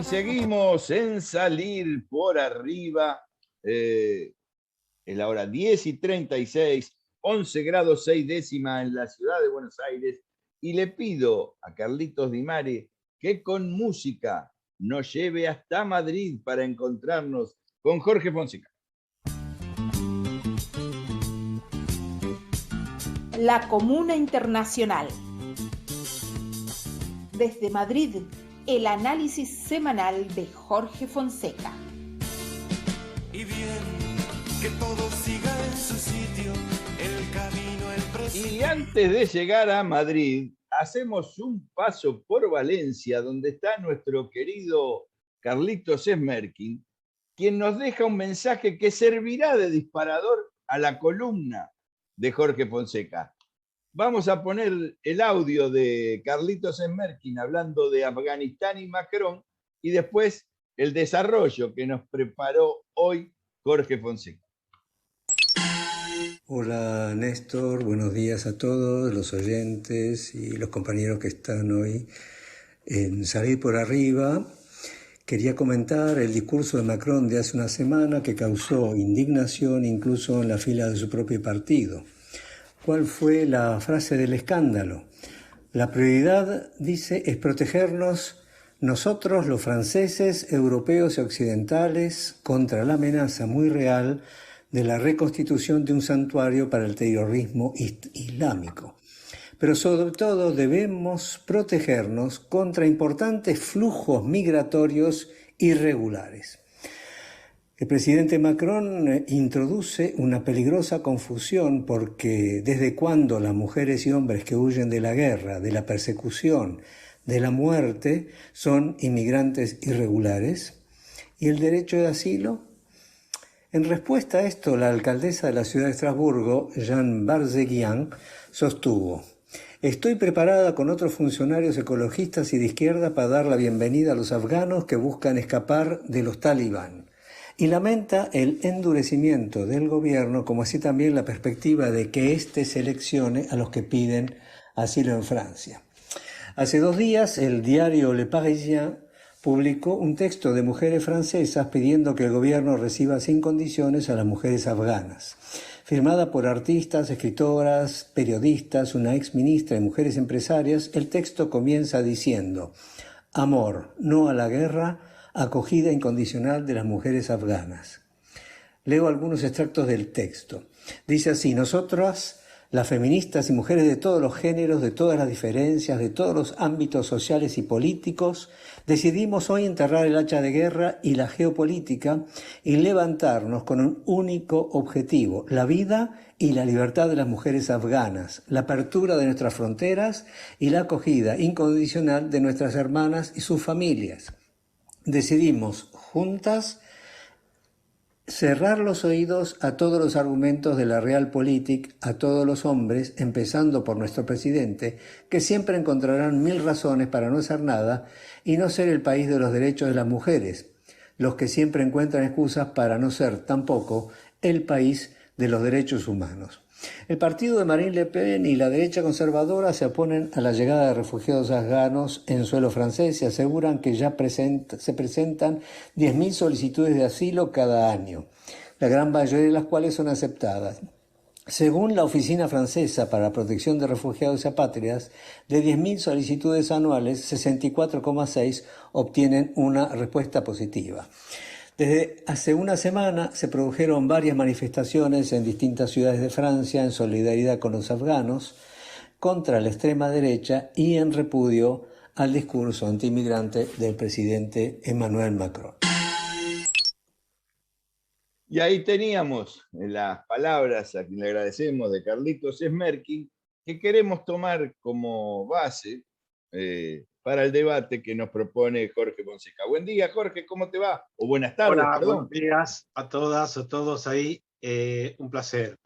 Y seguimos en Salir por Arriba. Es la hora 10:36, 11 grados 6 décimas en la ciudad de Buenos Aires. Y le pido a Carlitos Di Mare que con música nos lleve hasta Madrid para encontrarnos con Jorge Fonseca. La Comuna Internacional. Desde Madrid, el análisis semanal de Jorge Fonseca. Y bien, que todo siga en su sitio, el camino, el precipicio. Y antes de llegar a Madrid, hacemos un paso por Valencia, donde está nuestro querido Carlitos Smerkin, quien nos deja un mensaje que servirá de disparador a la columna de Jorge Fonseca. Vamos a poner el audio de Carlitos Smerkin hablando de Afganistán y Macron y después el desarrollo que nos preparó hoy Jorge Fonseca. Hola Néstor, buenos días a todos los oyentes y los compañeros que están hoy en Salir por Arriba. Quería comentar el discurso de Macron de hace una semana que causó indignación incluso en la fila de su propio partido. ¿Cuál fue la frase del escándalo? La prioridad, dice, es protegernos nosotros, los franceses, europeos y occidentales, contra la amenaza muy real de la reconstitución de un santuario para el terrorismo islámico. Pero sobre todo debemos protegernos contra importantes flujos migratorios irregulares. El presidente Macron introduce una peligrosa confusión porque ¿desde cuándo las mujeres y hombres que huyen de la guerra, de la persecución, de la muerte, son inmigrantes irregulares? ¿Y el derecho de asilo? En respuesta a esto, la alcaldesa de la ciudad de Estrasburgo, Jeanne Barzeguian, sostuvo: estoy preparada con otros funcionarios ecologistas y de izquierda para dar la bienvenida a los afganos que buscan escapar de los talibán. Y lamenta el endurecimiento del gobierno, como así también la perspectiva de que éste seleccione a los que piden asilo en Francia. Hace 2 días, el diario Le Parisien publicó un texto de mujeres francesas pidiendo que el gobierno reciba sin condiciones a las mujeres afganas. Firmada por artistas, escritoras, periodistas, una exministra y mujeres empresarias, el texto comienza diciendo: amor, no a la guerra, acogida incondicional de las mujeres afganas. Leo algunos extractos del texto. Dice así: nosotras, las feministas y mujeres de todos los géneros, de todas las diferencias, de todos los ámbitos sociales y políticos, decidimos hoy enterrar el hacha de guerra y la geopolítica y levantarnos con un único objetivo: la vida y la libertad de las mujeres afganas, la apertura de nuestras fronteras y la acogida incondicional de nuestras hermanas y sus familias. Decidimos juntas cerrar los oídos a todos los argumentos de la Realpolitik, a todos los hombres, empezando por nuestro presidente, que siempre encontrarán 1000 razones para no hacer nada y no ser el país de los derechos de las mujeres, los que siempre encuentran excusas para no ser tampoco el país de los derechos humanos. El partido de Marine Le Pen y la derecha conservadora se oponen a la llegada de refugiados afganos en suelo francés y aseguran que ya se presentan 10.000 solicitudes de asilo cada año, la gran mayoría de las cuales son aceptadas. Según la Oficina Francesa para la Protección de Refugiados y Apátridas, de 10.000 solicitudes anuales, 64,6 obtienen una respuesta positiva. Desde hace una semana se produjeron varias manifestaciones en distintas ciudades de Francia en solidaridad con los afganos, contra la extrema derecha y en repudio al discurso antiinmigrante del presidente Emmanuel Macron. Y ahí teníamos las palabras, a quien le agradecemos, de Carlitos Smerkin, que queremos tomar como base para el debate que nos propone Jorge Fonseca. Buen día, Jorge, ¿cómo te va? O buenas tardes, Hola, perdón. buenos días a todas, a todos ahí. Un placer.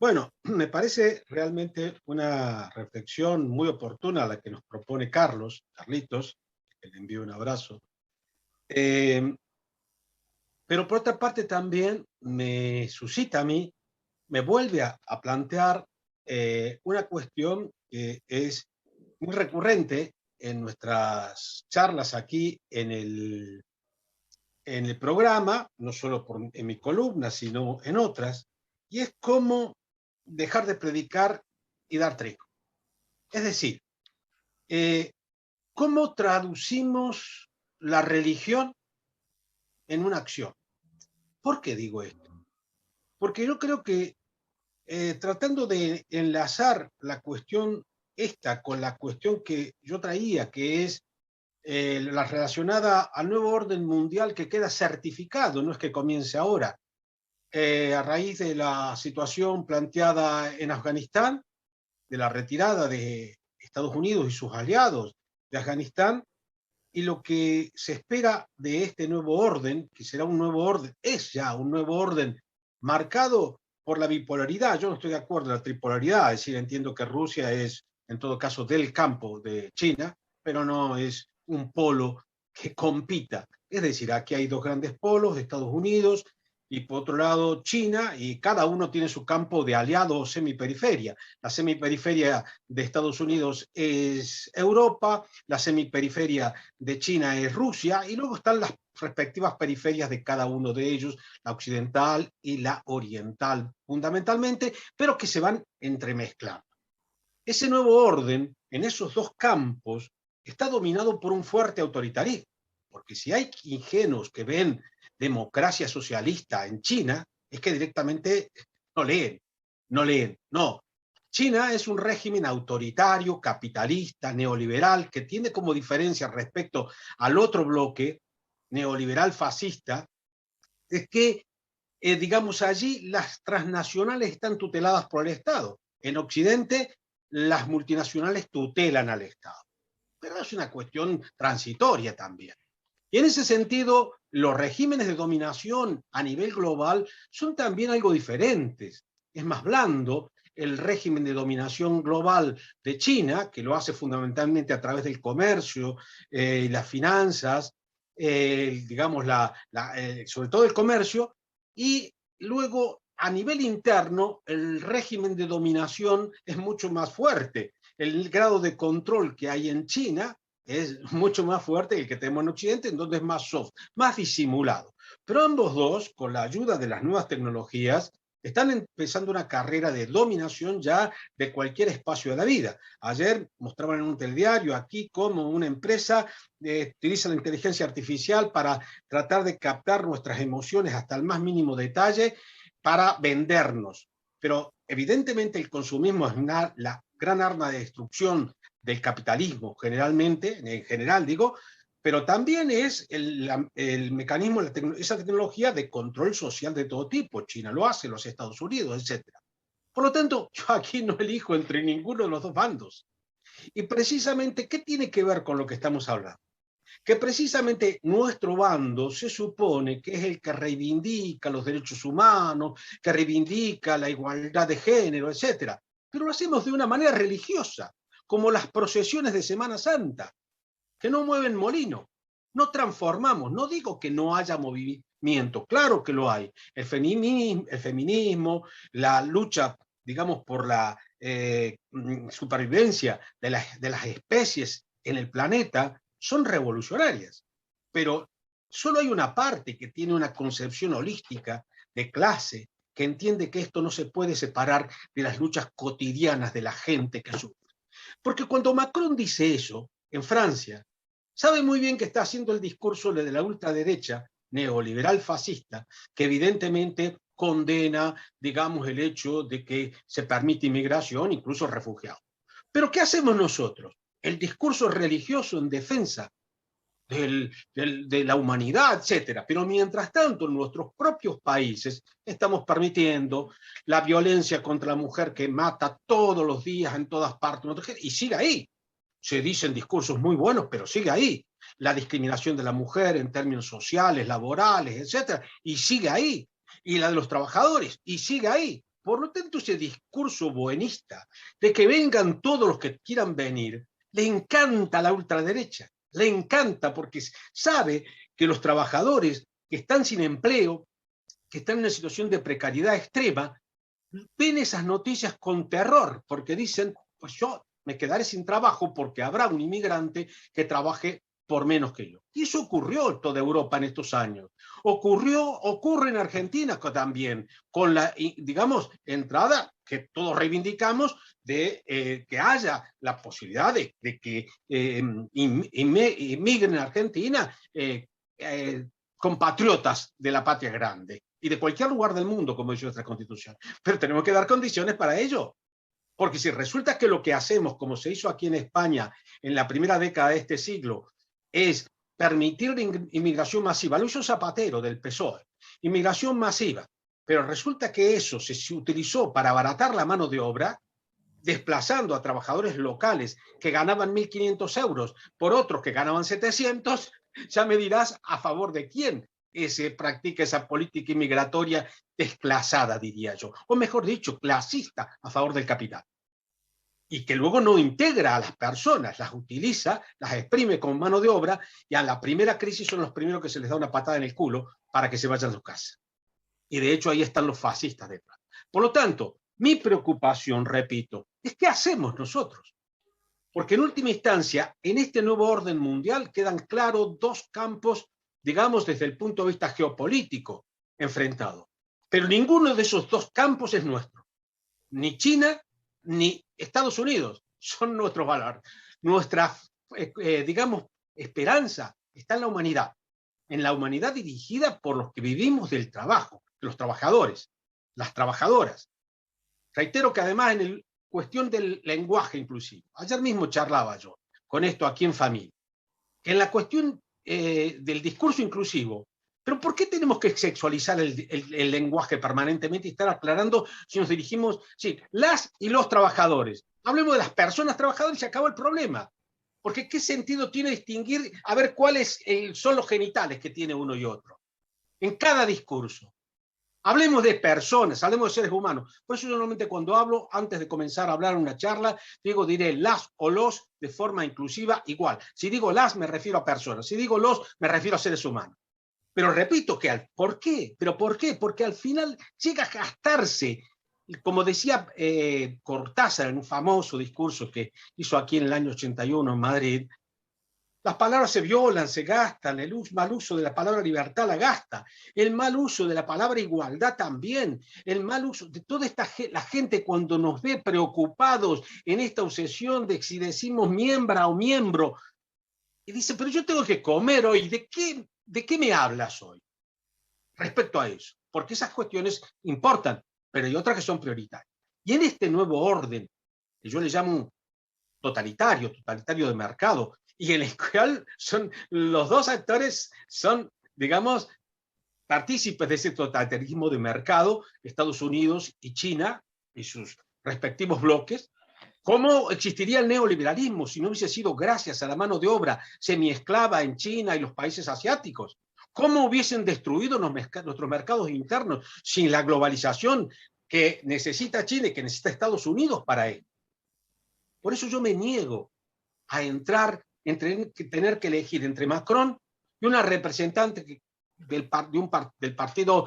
Bueno, me parece realmente una reflexión muy oportuna la que nos propone Carlitos, que le envío un abrazo. Pero por otra parte también me suscita a mí, me vuelve a plantear una cuestión que es muy recurrente en nuestras charlas aquí en el programa, no solo en mi columna, sino en otras, y es cómo dejar de predicar y dar trigo. Es decir, ¿cómo traducimos la religión en una acción? ¿Por qué digo esto? Porque yo creo que tratando de enlazar la cuestión esta con la cuestión que yo traía, que es la relacionada al nuevo orden mundial que queda certificado, no es que comience ahora, a raíz de la situación planteada en Afganistán, de la retirada de Estados Unidos y sus aliados de Afganistán, y lo que se espera de este nuevo orden, que será un nuevo orden, es ya un nuevo orden marcado por la bipolaridad. Yo no estoy de acuerdo en la tripolaridad, es decir, entiendo que Rusia es, en todo caso, del campo de China, pero no es un polo que compita. Es decir, aquí hay dos grandes polos, Estados Unidos y por otro lado China, y cada uno tiene su campo de aliado o semiperiferia. La semiperiferia de Estados Unidos es Europa, la semiperiferia de China es Rusia, y luego están las respectivas periferias de cada uno de ellos, la occidental y la oriental fundamentalmente, pero que se van entremezclando. Ese nuevo orden en esos dos campos está dominado por un fuerte autoritarismo, porque si hay ingenuos que ven democracia socialista en China, es que directamente no leen. China es un régimen autoritario, capitalista, neoliberal, que tiene como diferencia respecto al otro bloque neoliberal fascista, es que, digamos, allí las transnacionales están tuteladas por el Estado. En Occidente, las multinacionales tutelan al Estado. Pero es una cuestión transitoria también. Y en ese sentido, los regímenes de dominación a nivel global son también algo diferentes. Es más blando el régimen de dominación global de China, que lo hace fundamentalmente a través del comercio y las finanzas, digamos, sobre todo el comercio, y luego a nivel interno el régimen de dominación es mucho más fuerte. El grado de control que hay en China es mucho más fuerte que el que tenemos en Occidente, en donde es más soft, más disimulado. Pero ambos dos, con la ayuda de las nuevas tecnologías, están empezando una carrera de dominación ya de cualquier espacio de la vida. Ayer mostraban en un telediario aquí cómo una empresa utiliza la inteligencia artificial para tratar de captar nuestras emociones hasta el más mínimo detalle para vendernos. Pero evidentemente el consumismo es la gran arma de destrucción del capitalismo, generalmente, en general digo, pero también es el mecanismo, esa tecnología de control social de todo tipo. China lo hace, los Estados Unidos, etc. Por lo tanto, yo aquí no elijo entre ninguno de los dos bandos. Y precisamente, ¿qué tiene que ver con lo que estamos hablando? Que precisamente nuestro bando se supone que es el que reivindica los derechos humanos, que reivindica la igualdad de género, etc. Pero lo hacemos de una manera religiosa, como las procesiones de Semana Santa, que no mueven molino, no transformamos. No digo que no haya movimiento, claro que lo hay. El feminismo, la lucha, digamos, por la supervivencia de las especies en el planeta, son revolucionarias. Pero solo hay una parte que tiene una concepción holística de clase, que entiende que esto no se puede separar de las luchas cotidianas de la gente que sufre. Porque cuando Macron dice eso, en Francia, sabe muy bien que está haciendo el discurso de la ultraderecha neoliberal fascista, que evidentemente condena, digamos, el hecho de que se permite inmigración, incluso refugiados. Pero ¿qué hacemos nosotros? El discurso religioso en defensa de la humanidad, etc. Pero mientras tanto, en nuestros propios países estamos permitiendo la violencia contra la mujer que mata todos los días en todas partes, y sigue ahí. Se dicen discursos muy buenos, pero sigue ahí. La discriminación de la mujer en términos sociales, laborales, etc. Y sigue ahí. Y la de los trabajadores, y sigue ahí. Por lo tanto, ese discurso buenista de que vengan todos los que quieran venir, le encanta a la ultraderecha. Le encanta porque sabe que los trabajadores que están sin empleo, que están en una situación de precariedad extrema, ven esas noticias con terror, porque dicen, pues yo me quedaré sin trabajo porque habrá un inmigrante que trabaje por menos que yo. Y eso ocurrió en toda Europa en estos años. Ocurre en Argentina también, con la, digamos, entrada que todos reivindicamos de que haya la posibilidad de que inmigren en Argentina compatriotas de la patria grande y de cualquier lugar del mundo, como dice nuestra Constitución. Pero tenemos que dar condiciones para ello. Porque si resulta que lo que hacemos, como se hizo aquí en España en la primera década de este siglo, es permitir la inmigración masiva, lo hizo Zapatero del PSOE, inmigración masiva, pero resulta que eso se utilizó para abaratar la mano de obra, desplazando a trabajadores locales que ganaban 1.500 euros por otros que ganaban 700, ya me dirás a favor de quién se practica esa política inmigratoria desclasada, diría yo, o mejor dicho, clasista a favor del capital. Y que luego no integra a las personas, las utiliza, las exprime como mano de obra, y a la primera crisis son los primeros que se les da una patada en el culo para que se vayan a su casa. Y de hecho ahí están los fascistas detrás. Por lo tanto, mi preocupación, repito, es qué hacemos nosotros. Porque en última instancia, en este nuevo orden mundial quedan claros dos campos, digamos, desde el punto de vista geopolítico, enfrentados. Pero ninguno de esos dos campos es nuestro. Ni China, ni Estados Unidos son nuestros valores. Nuestra, digamos, esperanza está en la humanidad dirigida por los que vivimos del trabajo, los trabajadores, las trabajadoras. Reitero que además en la cuestión del lenguaje inclusivo, ayer mismo charlaba yo con esto aquí en familia, que en la cuestión del discurso inclusivo, pero ¿por qué tenemos que sexualizar el lenguaje permanentemente y estar aclarando si nos dirigimos, sí, las y los trabajadores? Hablemos de las personas trabajadoras y se acabó el problema. Porque ¿qué sentido tiene distinguir, a ver cuáles son los genitales que tiene uno y otro? En cada discurso. Hablemos de personas, hablemos de seres humanos. Por eso yo normalmente cuando hablo, antes de comenzar a hablar en una charla, diré las o los de forma inclusiva igual. Si digo las, me refiero a personas. Si digo los, me refiero a seres humanos. Pero repito que ¿por qué? ¿Pero por qué? Porque al final llega a gastarse, como decía Cortázar en un famoso discurso que hizo aquí en el año 81 en Madrid, las palabras se violan, se gastan, el mal uso de la palabra libertad la gasta, el mal uso de la palabra igualdad también, el mal uso de toda la gente cuando nos ve preocupados en esta obsesión de si decimos miembra o miembro, y dice, pero yo tengo que comer hoy, ¿de qué me hablas hoy? Respecto a eso, porque esas cuestiones importan, pero hay otras que son prioritarias. Y en este nuevo orden, que yo le llamo totalitario de mercado, y en el cual los dos actores son, digamos, partícipes de ese totalitarismo de mercado, Estados Unidos y China, y sus respectivos bloques. ¿Cómo existiría el neoliberalismo si no hubiese sido gracias a la mano de obra semiesclava en China y los países asiáticos? ¿Cómo hubiesen destruido nuestros mercados internos sin la globalización que necesita China y que necesita Estados Unidos para ello? Por eso yo me niego a entrar tener que elegir entre Macron y una representante del Partido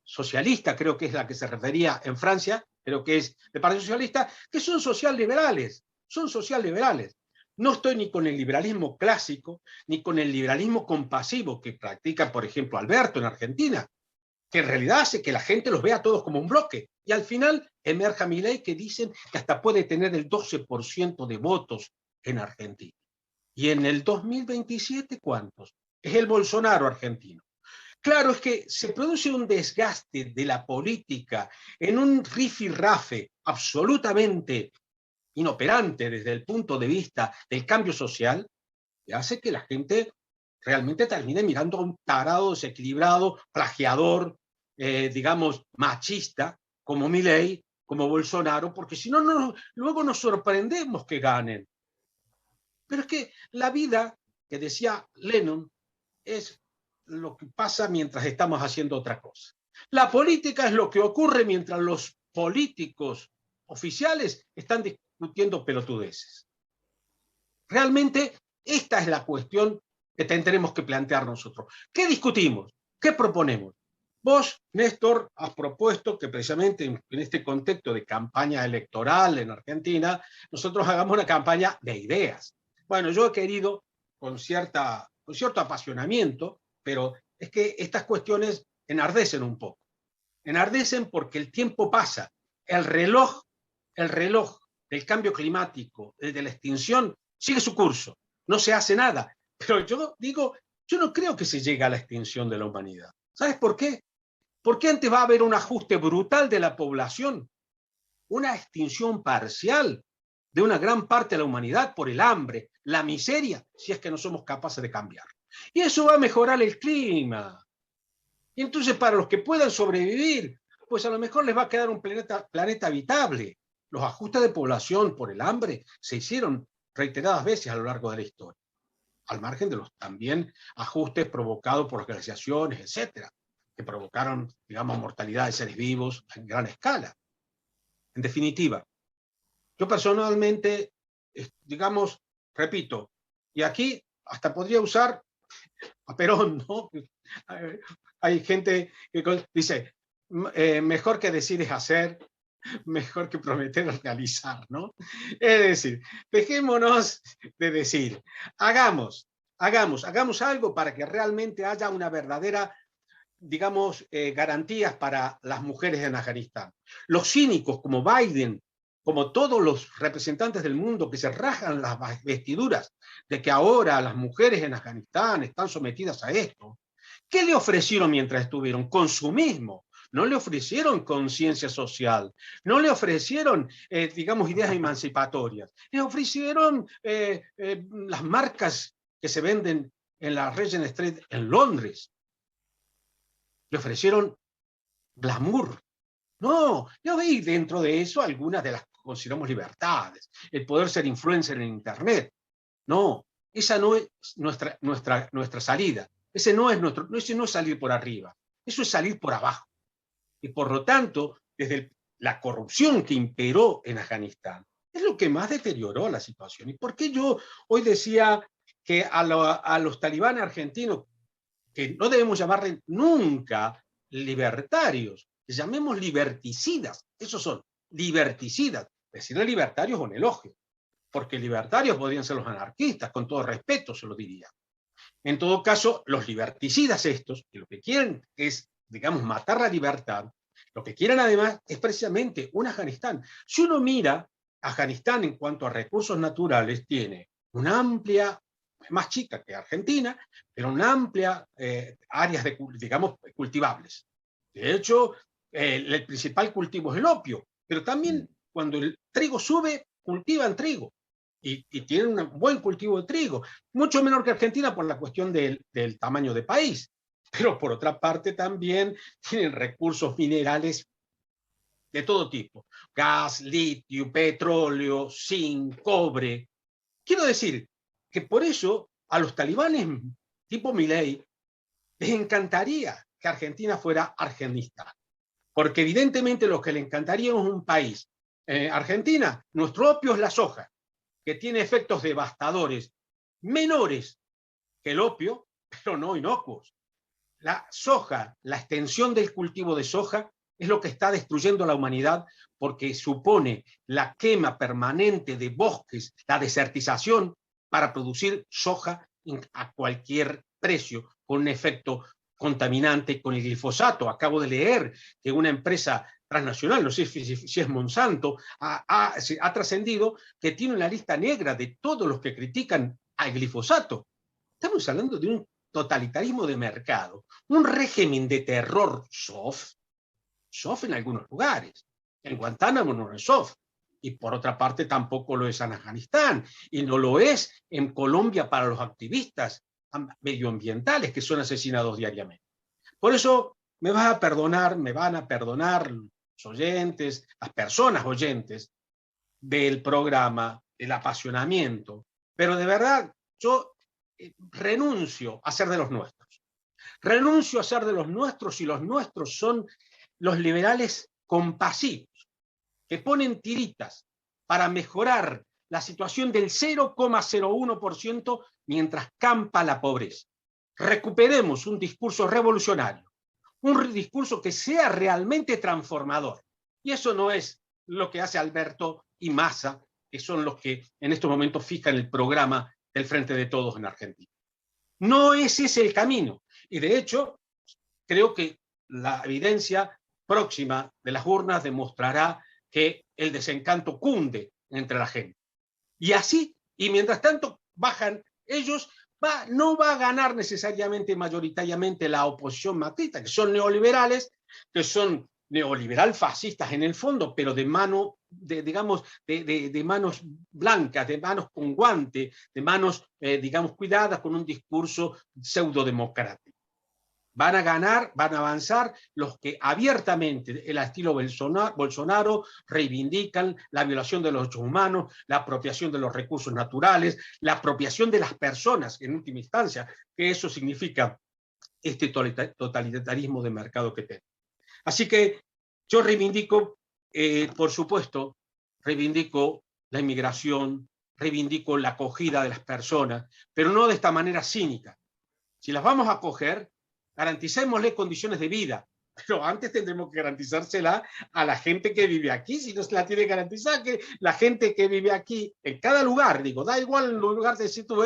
Socialista, creo que es la que se refería en Francia, pero que es del Partido Socialista, que son socialliberales. No estoy ni con el liberalismo clásico, ni con el liberalismo compasivo que practica, por ejemplo, Alberto en Argentina, que en realidad hace que la gente los vea a todos como un bloque. Y al final emerja Milei, que dicen que hasta puede tener el 12% de votos en Argentina. ¿Y en el 2027 cuántos? Es el Bolsonaro argentino. Claro, es que se produce un desgaste de la política en un rifirrafe absolutamente inoperante desde el punto de vista del cambio social, que hace que la gente realmente termine mirando a un tarado desequilibrado, plagiador, digamos, machista, como Milei, como Bolsonaro, porque si no, luego nos sorprendemos que ganen. Pero es que la vida, que decía Lennon, es lo que pasa mientras estamos haciendo otra cosa. La política es lo que ocurre mientras los políticos oficiales están discutiendo pelotudeces. Realmente esta es la cuestión que tendremos que plantear nosotros. ¿Qué discutimos? ¿Qué proponemos? Vos, Néstor, has propuesto que precisamente en este contexto de campaña electoral en Argentina, nosotros hagamos una campaña de ideas. Bueno, yo he querido, con cierto apasionamiento, pero es que estas cuestiones enardecen un poco. Enardecen porque el tiempo pasa. El reloj del cambio climático, el de la extinción, sigue su curso. No se hace nada. Pero yo digo, yo no creo que se llegue a la extinción de la humanidad. ¿Sabes por qué? Porque antes va a haber un ajuste brutal de la población, una extinción parcial de una gran parte de la humanidad por el hambre, la miseria, si es que no somos capaces de cambiar. Y eso va a mejorar el clima. Y entonces para los que puedan sobrevivir, pues a lo mejor les va a quedar un planeta habitable. Los ajustes de población por el hambre se hicieron reiteradas veces a lo largo de la historia, al margen de los también ajustes provocados por las glaciaciones, etcétera, que provocaron, digamos, mortalidad de seres vivos en gran escala. En definitiva, yo personalmente, digamos, repito, y aquí hasta podría usar a Perón, ¿no? Hay gente que dice, mejor que decir es hacer, mejor que prometer es realizar, ¿no? Es decir, dejémonos de decir, hagamos algo para que realmente haya una verdadera, digamos, garantías para las mujeres en Afganistán. Los cínicos como Biden, como todos los representantes del mundo que se rajan las vestiduras de que ahora las mujeres en Afganistán están sometidas a esto, ¿qué le ofrecieron mientras estuvieron? Consumismo. No le ofrecieron conciencia social, no le ofrecieron, digamos, ideas emancipatorias, le ofrecieron las marcas que se venden en la Regent Street en Londres, le ofrecieron glamour. No, yo vi dentro de eso algunas de las que consideramos libertades, el poder ser influencer en Internet. No, esa no es nuestra salida, ese no es salir por arriba, eso es salir por abajo. Y por lo tanto, desde la corrupción que imperó en Afganistán, es lo que más deterioró la situación. ¿Y por qué yo hoy decía que a los talibanes argentinos, que no debemos llamarles nunca libertarios, les llamemos liberticidas? Esos son liberticidas. Decirle libertarios es un elogio, porque libertarios podrían ser los anarquistas, con todo respeto se lo diría. En todo caso, los liberticidas estos, que lo que quieren es, digamos, matar la libertad, lo que quieren además es precisamente un Afganistán. Si uno mira, Afganistán en cuanto a recursos naturales tiene una amplia, más chica que Argentina, pero una amplia áreas de, digamos, cultivables. De hecho, el principal cultivo es el opio, pero también cuando el trigo sube, cultivan trigo. Y tienen un buen cultivo de trigo, mucho menor que Argentina por la cuestión del tamaño de país, pero por otra parte también tienen recursos minerales de todo tipo, gas, litio, petróleo, zinc, cobre. Quiero decir que por eso a los talibanes tipo Milei les encantaría que Argentina fuera Afganistán, porque evidentemente lo que les encantaría es un país. Argentina, nuestro opio es la soja, que tiene efectos devastadores, menores que el opio, pero no inocuos. La soja, la extensión del cultivo de soja, es lo que está destruyendo a la humanidad porque supone la quema permanente de bosques, la desertización para producir soja a cualquier precio, con un efecto contaminante con el glifosato. Acabo de leer que una empresa transnacional, no sé si es Monsanto, ha trascendido que tiene una lista negra de todos los que critican al glifosato. Estamos hablando de un totalitarismo de mercado, un régimen de terror soft en algunos lugares. En Guantánamo no es soft, y por otra parte tampoco lo es en Afganistán, y no lo es en Colombia para los activistas medioambientales que son asesinados diariamente. Por eso me van a perdonar los oyentes, las personas oyentes del programa, el apasionamiento, pero de verdad yo renuncio a ser de los nuestros. Renuncio a ser de los nuestros, y los nuestros son los liberales compasivos, que ponen tiritas para mejorar la situación del 0,01% mientras campa la pobreza. Recuperemos un discurso revolucionario, un discurso que sea realmente transformador. Y eso no es lo que hace Alberto y Massa, que son los que en estos momentos fijan el programa del Frente de Todos en Argentina. No es ese el camino. Y de hecho, creo que la evidencia próxima de las urnas demostrará que el desencanto cunde entre la gente. Y así, y mientras tanto bajan ellos, no va a ganar necesariamente mayoritariamente la oposición macrista, que son neoliberales, que son neoliberal fascistas en el fondo, pero de mano, digamos, de manos blancas, de manos con guante, de manos, digamos, cuidadas, con un discurso pseudodemocrático. Van a ganar, van a avanzar los que abiertamente, el estilo Bolsonaro, reivindican la violación de los derechos humanos, la apropiación de los recursos naturales, la apropiación de las personas, en última instancia, que eso significa este totalitarismo de mercado que tenemos. Así que yo reivindico, por supuesto, reivindico la inmigración, reivindico la acogida de las personas, pero no de esta manera cínica. Si las vamos a acoger, garanticémosle condiciones de vida, pero antes tendremos que garantizársela a la gente que vive aquí. Si no se la tiene que garantizar, que la gente que vive aquí, en cada lugar, digo, da igual en el lugar de sitio,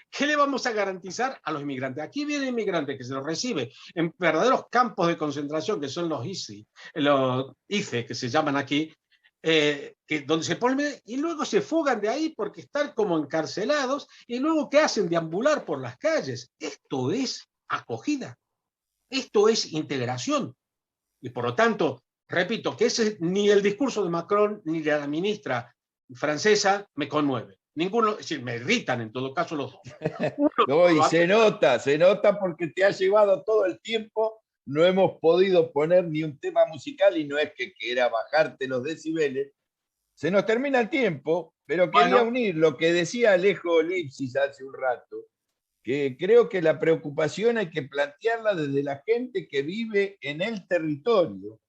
¿qué le vamos a garantizar a los inmigrantes? Aquí viene inmigrante que se los recibe en verdaderos campos de concentración, que son los ICE, que se llaman aquí, donde se ponen y luego se fugan de ahí porque están como encarcelados, y luego ¿qué hacen? Deambular por las calles. Esto es acogida. Esto es integración. Y por lo tanto, repito, que ni el discurso de Macron ni de la ministra francesa me conmueve. Ninguno, es decir, me irritan en todo caso los dos. No, y se nota porque te ha llevado todo el tiempo, no hemos podido poner ni un tema musical y no es que quiera bajarte los decibeles. Se nos termina el tiempo, pero quería unir lo que decía Alejo Lipsis hace un rato, que creo que la preocupación hay que plantearla desde la gente que vive en el territorio,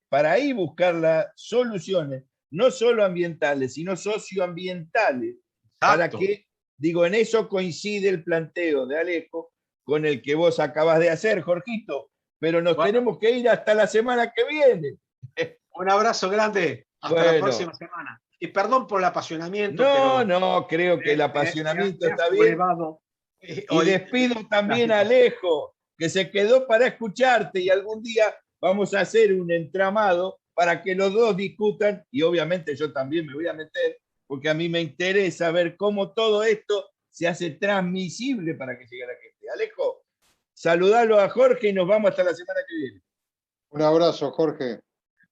para ahí buscar las soluciones, no solo ambientales, sino socioambientales, para que, digo, en eso coincide el planteo de Alejo con el que vos acabas de hacer, Jorgito, pero nos tenemos que ir hasta la semana que viene. Un abrazo grande, hasta la próxima semana. Y perdón por el apasionamiento. No, creo que el apasionamiento está bien. Y despido también a Alejo, que se quedó para escucharte, y algún día vamos a hacer un entramado para que los dos discutan, y obviamente yo también me voy a meter, porque a mí me interesa ver cómo todo esto se hace transmisible para que llegue a la gente. Alejo, saludalo a Jorge y nos vamos hasta la semana que viene. Un abrazo, Jorge.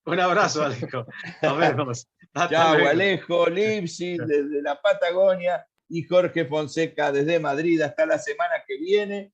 Un abrazo, Alejo. Nos vemos. Chao, Alejo Lipsis desde la Patagonia y Jorge Fonseca desde Madrid. Hasta la semana que viene.